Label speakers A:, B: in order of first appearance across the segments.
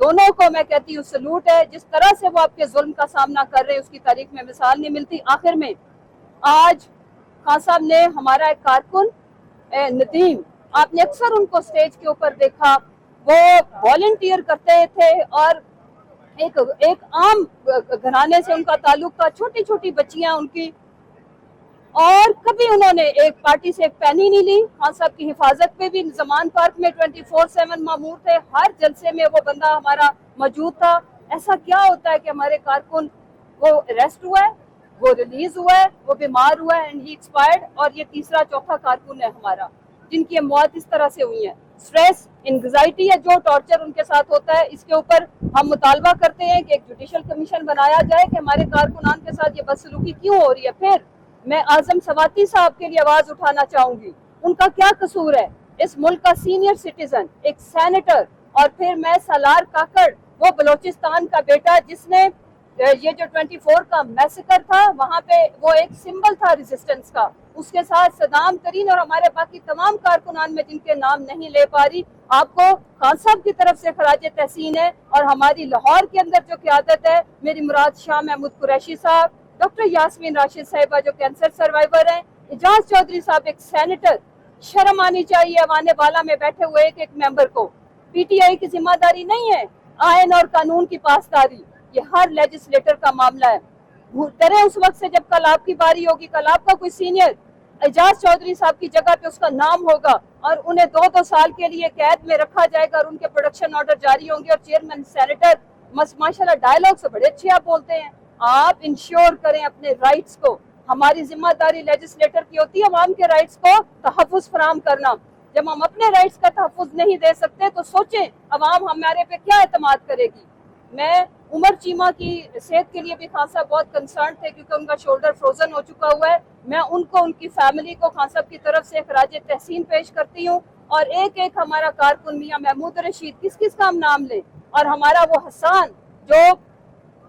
A: دونوں کو میں کہتی ہوں سلوٹ ہے. جس طرح سے وہ آپ کے ظلم کا سامنا کر رہے ہیں اس کی تاریخ میں مثال نہیں ملتی. آخر میں آج خان صاحب نے ہمارا ایک کارکن ندیم، آپ نے اکثر ان کو سٹیج کے اوپر دیکھا، وہ والنٹیئر کرتے تھے اور ایک عام گھرانے سے ان کا تعلق تھا، چھوٹی چھوٹی بچیاں ان کی، اور کبھی انہوں نے ایک پارٹی سے ایک پینی نہیں لی. خان صاحب کی حفاظت پہ بھی زمان پارک میں 24/7 مامور تھے، ہر جلسے میں وہ بندہ ہمارا موجود تھا. ایسا کیا ہوتا ہے کہ ہمارے کارکن وہ اریسٹ ہوا ہے، وہ ریلیز ہوا ہے، وہ بیمار ہوا ہے اینڈ ہی ایکسپائرڈ، اور یہ تیسرا چوتھا کارکن ہے ہمارا جن کی موت اس طرح سے ہوئی ہیں. سٹریس، انگزائٹی ہے جو ٹارچر ان کے ساتھ ہوتا ہے. اس کے اوپر ہم مطالبہ کرتے ہیں کہ ایک جوڈیشل کمیشن بنایا جائے کہ ہمارے کارکنان کے ساتھ یہ بدسلوکی کیوں ہو رہی ہے. پھر میں اعظم سواتی صاحب کے لیے آواز اٹھانا چاہوں گی، ان کا کیا قصور ہے؟ اس ملک کا سینئر سٹیزن، ایک سینیٹر، اور پھر میں سالار کاکڑ، وہ بلوچستان کا بیٹا جس نے یہ جو 24 کا میسیکر تھا وہاں پہ وہ ایک سمبل تھا ریزسٹنس کا، اس کے ساتھ صدام ترین اور ہمارے باقی تمام کارکنان میں جن کے نام نہیں لے پا رہی. آپ کو خان صاحب کی طرف سے خراج تحسین ہے، اور ہماری لاہور کے اندر جو قیادت ہے، میری مراد شاہ محمود قریشی صاحب، ڈاکٹر یاسمین راشد صاحبہ جو کینسر سروائیور ہیں، اعجاز چودھری صاحب ایک سینیٹر. شرم آنی چاہیے ایوان بالا میں بیٹھے ہوئے ایک ممبر کو. پی ٹی آئی کی ذمہ داری نہیں ہے آئین اور قانون کی پاسداری، یہ ہر لیجسلیٹر کا معاملہ ہے. ڈرے اس وقت سے جب کل آپ کی باری ہوگی، کل آپ کا کوئی سینئر اعجاز چودھری صاحب کی جگہ پہ اس کا نام ہوگا اور انہیں 2 سال کے لیے قید میں رکھا جائے گا اور ان کے پروڈکشن آرڈر جاری ہوں گے. اور چیئرمین سینیٹر ماشاءاللہ ڈائلاگ سے بڑے اچھے آپ بولتے ہیں. آپ انشور کریں اپنے رائٹس کو. ہماری ذمہ داری لیجسلیٹر کی ہوتی ہے عوام کے رائٹس کو تحفظ فراہم کرنا. جب ہم اپنے رائٹس کا تحفظ نہیں دے سکتے تو سوچیں عوام ہمارے پہ کیا اعتماد کرے گی. میں عمر چیمہ کی صحت کے لیے بھی خان صاحب بہت کنسرن تھے کیونکہ ان کا شولڈر فروزن ہو چکا ہوا ہے. میں ان کو، ان کی فیملی کو خان صاحب کی طرف سے خراج تحسین پیش کرتی ہوں. اور ایک ہمارا کارکن میاں محمود رشید، کس کا ہم نام لیں، اور ہمارا وہ حسان جو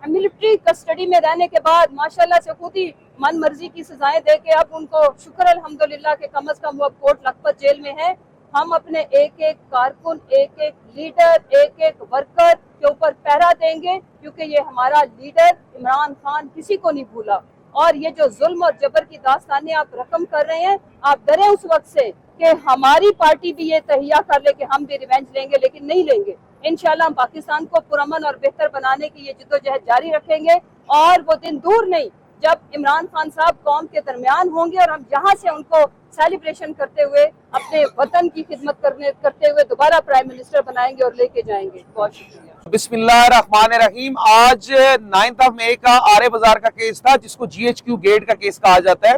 A: ملٹری کسٹڈی میں رہنے کے بعد ماشاءاللہ سے خود ہی من مرضی کی سزائیں دے کے اب ان کو شکر الحمدللہ کہ کم از کم وہ کوٹ لکھپت جیل میں ہے. ہم اپنے ایک کارکن، ایک لیڈر، ایک ورکر کے اوپر پہرا دیں گے کیونکہ یہ ہمارا لیڈر عمران خان کسی کو نہیں بھولا. اور یہ جو ظلم اور جبر کی داستانیں آپ رقم کر رہے ہیں، آپ ڈریں اس وقت سے کہ ہماری پارٹی بھی یہ تہیہ کر لے کہ ہم بھی ریونج لیں گے، لیکن نہیں لیں گے. انشاءاللہ ہم پاکستان کو پرامن اور بہتر بنانے کی یہ جدوجہد جاری رکھیں گے. اور وہ دن دور نہیں جب عمران خان صاحب قوم کے درمیان ہوں گے اور ہم یہاں سے ان کو سیلیبریشن کرتے ہوئے اپنے وطن کی خدمت کرتے ہوئے دوبارہ پرائم منسٹر بنائیں گے اور لے کے جائیں گے. بہت شکریہ.
B: بسم اللہ الرحمن الرحیم. آج 9 مئی کا آرے بازار کا کیس تھا جس کو GHQ گیٹ کا کیس کہا جاتا ہے.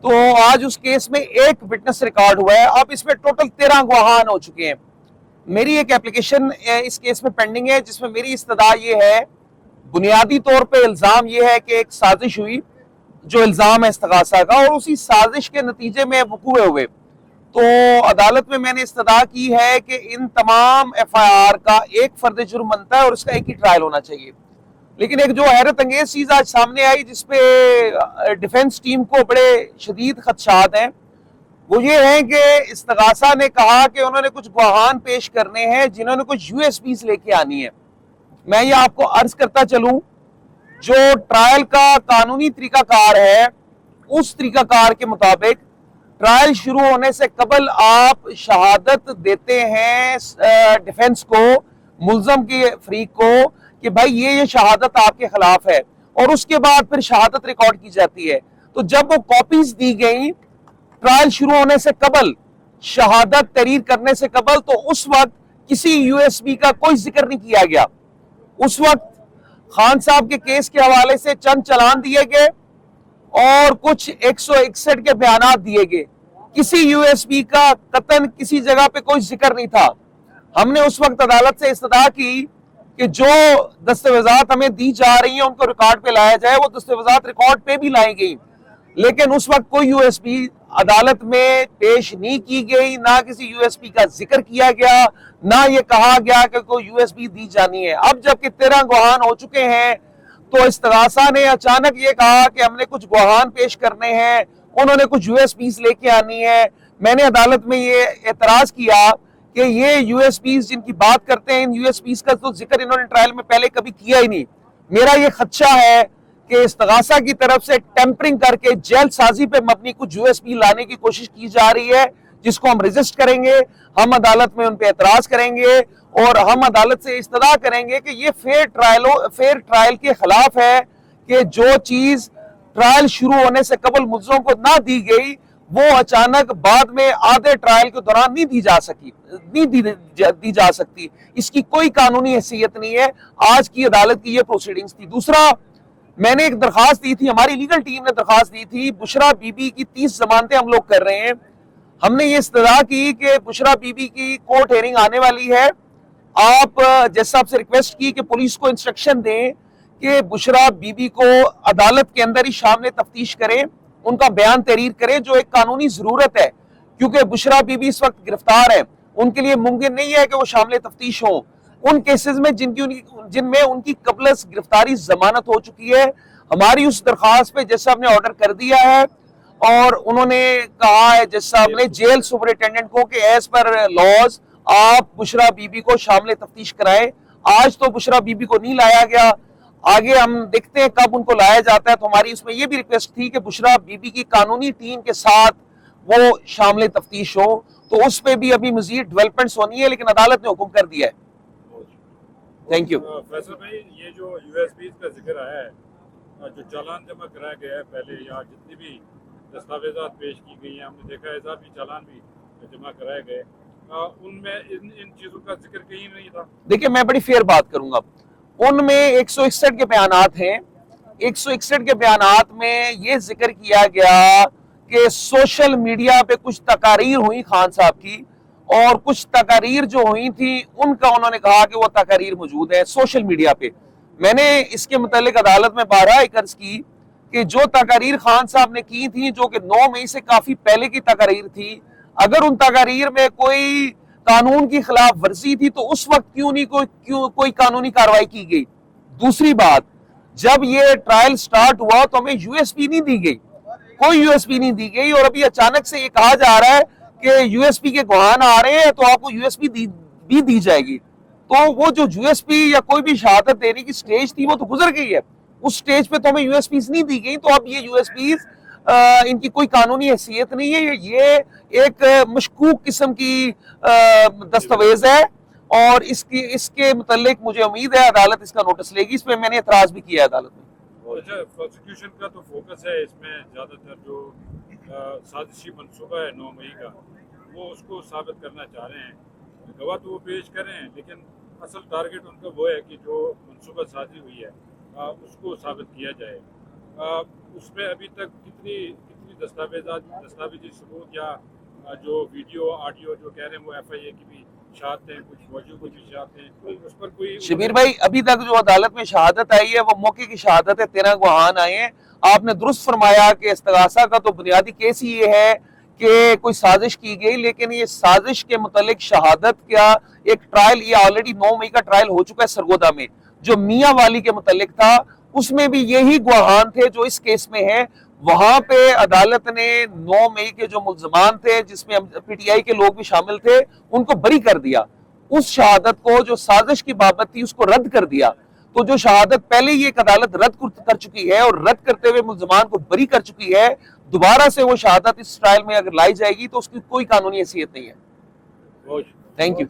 B: تو آج اس کیس میں ایک وٹنس ریکارڈ ہوا ہے. اب اس میں ٹوٹل 13 گواہان ہو چکے ہیں. میری ایک اپلیکیشن اس کیس میں پینڈنگ ہے جس میں میری استدعا یہ ہے، بنیادی طور پہ الزام یہ ہے کہ ایک سازش ہوئی جو الزام ہے استغاثہ کا، اور اسی سازش کے نتیجے میں وقوع ہوئے. تو عدالت میں نے استدعا کی ہے کہ ان تمام FIR کا ایک فرد جرم بنتا ہے اور اس کا ایک ہی ٹرائل ہونا چاہیے. لیکن ایک جو حیرت انگیز چیز آج سامنے آئی جس پہ ڈیفنس ٹیم کو بڑے شدید خدشات ہیں، وہ یہ ہیں کہ استغاثہ نے کہا کہ انہوں نے کچھ گواہان پیش کرنے ہیں جنہوں نے کچھ USBs لے کے آنی ہے. میں یہ آپ کو عرض کرتا چلوں، جو ٹرائل کا قانونی طریقہ کار ہے اس طریقہ کار کے مطابق ٹرائل شروع ہونے سے قبل آپ شہادت دیتے ہیں ڈیفنس کو، ملزم کے فریق کو، کہ بھائی یہ شہادت آپ کے خلاف ہے، اور اس کے بعد پھر شہادت ریکارڈ کی جاتی ہے. تو جب وہ کاپیز دی گئیں ٹرائل شروع ہونے سے قبل، شہادت تحریر کرنے سے قبل، تو اس وقت کسی USB کا کوئی ذکر نہیں کیا گیا. اس وقت خان صاحب کے کیس کے حوالے سے چند چلان دیے گئے اور کچھ 161 کے بیانات دیے گئے. کسی USB کا قطعاً کسی جگہ پہ کوئی ذکر نہیں تھا. ہم نے اس وقت عدالت سے استدعا کی کہ جو دستاویزات ہمیں دی جا رہی ہیں ان کو ریکارڈ پہ لایا جائے. وہ دستاویزات ریکارڈ پہ بھی لائی گئی، لیکن اس وقت کوئی USB عدالت میں پیش نہیں کی گئی، نہ کسی USB کا ذکر کیا گیا، نہ یہ کہا گیا کہ کوئی USB دی جانی ہے. اب جب کہ 13 گواہان ہو چکے ہیں تو استغاثہ نے اچانک یہ کہا کہ ہم نے کچھ گواہان پیش کرنے ہیں، انہوں نے کچھ USBs لے کے آنی ہے. میں نے عدالت میں یہ اعتراض کیا کہ یہ یو ایس پیز جن کی بات کرتے ہیں، ان یو ایس پیز کا تو ذکر انہوں نے ٹرائل میں پہلے کبھی کیا ہی نہیں. میرا یہ خدشہ ہے کہ استغاثہ کی طرف سے ٹیمپرنگ کر کے جیل سازی پہ مبنی کچھ یو ایس پی لانے کی کوشش کی جا رہی ہے، جس کو ہم ریزسٹ کریں گے. ہم عدالت میں ان پہ اعتراض کریں گے اور ہم عدالت سے استدعا کریں گے کہ یہ فیئر ٹرائل کے خلاف ہے کہ جو چیز ٹرائل شروع ہونے سے قبل ملزموں کو نہ دی گئی وہ اچانک بعد میں آدھے ٹرائل کے دوران نہیں دی جا سکتی. اس کی کوئی قانونی حیثیت نہیں ہے. آج کی عدالت کی یہ پروسیڈنگز تھی. دوسرا، میں نے ایک درخواست دی تھی، ہماری لیگل ٹیم نے درخواست دی تھی، بشرا بی بی کی 30 ضمانتیں ہم لوگ کر رہے ہیں. ہم نے یہ استدعا کی کہ بشرا بی بی کی کورٹ ہیئرنگ آنے والی ہے، آپ جیسا آپ سے ریکویسٹ کی کہ پولیس کو انسٹرکشن دیں کہ بشرا بی بی کو عدالت کے اندر ہی شامل تفتیش کریں، ان کا بیان تحریر کریں، جو ایک قانونی ضرورت ہے، کیونکہ بشرا بی بی اس وقت گرفتار ہے. ان کے لیے ممکن نہیں ہے کہ وہ شامل تفتیش ہوں ان کیسز میں جن میں ان کی قبل از گرفتاری ضمانت ہو چکی ہے. ہماری اس درخواست پہ جج صاحب نے آرڈر کر دیا ہے اور انہوں نے کہا ہے جج صاحب نے جیل سپرنٹینڈنٹ کو کہ ایز پر لاز آپ بشرا بی بی کو شامل تفتیش کرائیں. آج تو بشرا بی بی کو نہیں لایا گیا، آگے ہم دیکھتے ہیں کب ان کو لایا جاتا ہے. تو ہماری اس میں یہ بھی ریکویسٹ تھی کہ بشرا بی بی کی قانونی ٹیم کے ساتھ وہ شامل تفتیش ہو. تو اس پہ بھی ابھی مزید ڈیولپمنٹس ہونی ہے، لیکن عدالت نے حکم کر دیا ہے. Thank you.
C: فیصل بھائی، یہ جو یو ایس پیز کا ذکر آیا ہے، جو چالان جمع کرایا گیا ہے پہلے، یا جتنی بھی دستاویزات پیش کی گئی ہیں، ہم نے دیکھا اضافی چالان بھی جمع کرائے گئے، ان میں ان چیزوں کا ذکر کہیں نہیں تھا.
B: دیکھیں، میں بڑی فیئر بات کروں گا. ان میں 161 کے بیانات ہیں. 161 کے بیانات میں یہ ذکر کیا گیا کہ سوشل میڈیا پہ کچھ تقاریر ہوئی خان صاحب کی، اور کچھ تقاریر جو ہوئی تھی ان کا انہوں نے کہا کہ وہ تقاریر موجود ہے سوشل میڈیا پہ. میں نے اس کے متعلق عدالت میں بارہا عرض کی کہ جو تقاریر خان صاحب نے کی تھی، جو کہ 9 مئی سے کافی پہلے کی تقاریر تھی، اگر ان تقاریر میں کوئی قانون کی خلاف ورزی تھی تو اس وقت کیوں نہیں کوئی قانونی کارروائی کی گئی. دوسری بات، جب یہ ٹرائل سٹارٹ ہوا تو ہمیں یو ایس پی نہیں دی گئی، کوئی یو ایس پی نہیں دی گئی، اور ابھی اچانک سے یہ کہا جا رہا ہے کہ یو ایس پی کے گواہان آ رہے ہیں تو آپ کو یو ایس پی بھی دی جائے گی. تو وہ جو یو ایس پی یا کوئی بھی شہادت دینے کی سٹیج تھی وہ تو گزر گئی ہے. اس سٹیج پہ تو ہمیں یو ایس پیز نہیں دی گئی. تو اب یہ یو ایس پیز ان کی کوئی قانونی حیثیت نہیں ہے. یہ ایک مشکوک قسم کی دستاویز ہے، اور اس کے متعلق مجھے امید ہے عدالت اس کا نوٹس لے گی. اس پہ میں نے اعتراض بھی کیا ہے عدالت میں.
C: اچھا، پروسیکیوشن کا تو فوکس ہے اس میں زیادہ تر جو سازشی منصوبہ ہے 9 مئی کا، وہ اس کو ثابت کرنا چاہ رہے ہیں. گواہ تو وہ پیش کریں، لیکن اصل ٹارگٹ ان کا وہ ہے کہ جو منصوبہ سازی ہوئی ہے اس کو ثابت کیا جائے. اس میں ابھی تک کتنی دستاویزی ثبوت یا جو ویڈیو آڈیو جو کہہ رہے ہیں وہ ایف آئی اے کی بھی شہادتیں، کچھ فوجیوں کی بھی شہادتیں، اس پر کوئی
B: شبیر بھائی، ابھی تک جو عدالت میں شہادت آئی ہے وہ موقع کی شہادت ہے. 13 گواہان آئے ہیں. آپ نے درست فرمایا کہ استغاثہ کا تو بنیادی کیس ہی یہ ہے کہ کوئی سازش کی گئی، لیکن یہ سازش کے متعلق شہادت کا ایک ٹرائل، یہ آلریڈی 9 مئی کا ٹرائل ہو چکا ہے سرگودا میں. جو میاں والی کے متعلق تھا اس میں بھی یہی گواہان تھے جو اس کیس میں ہیں. وہاں پہ عدالت نے 9 مئی کے جو ملزمان تھے، جس میں پی ٹی آئی کے لوگ بھی شامل تھے، ان کو بری کر دیا. اس شہادت کو جو سازش کی بابت تھی اس کو رد کر دیا. تو جو شہادت پہلے ہی ایک عدالت رد کر چکی ہے اور رد کرتے ہوئے ملزمان کو بری کر چکی ہے، دوبارہ سے وہ شہادت اس ٹرائل میں اگر لائی جائے گی تو اس کی کوئی قانونی حیثیت نہیں ہے.
C: فوج
B: تھینک یو.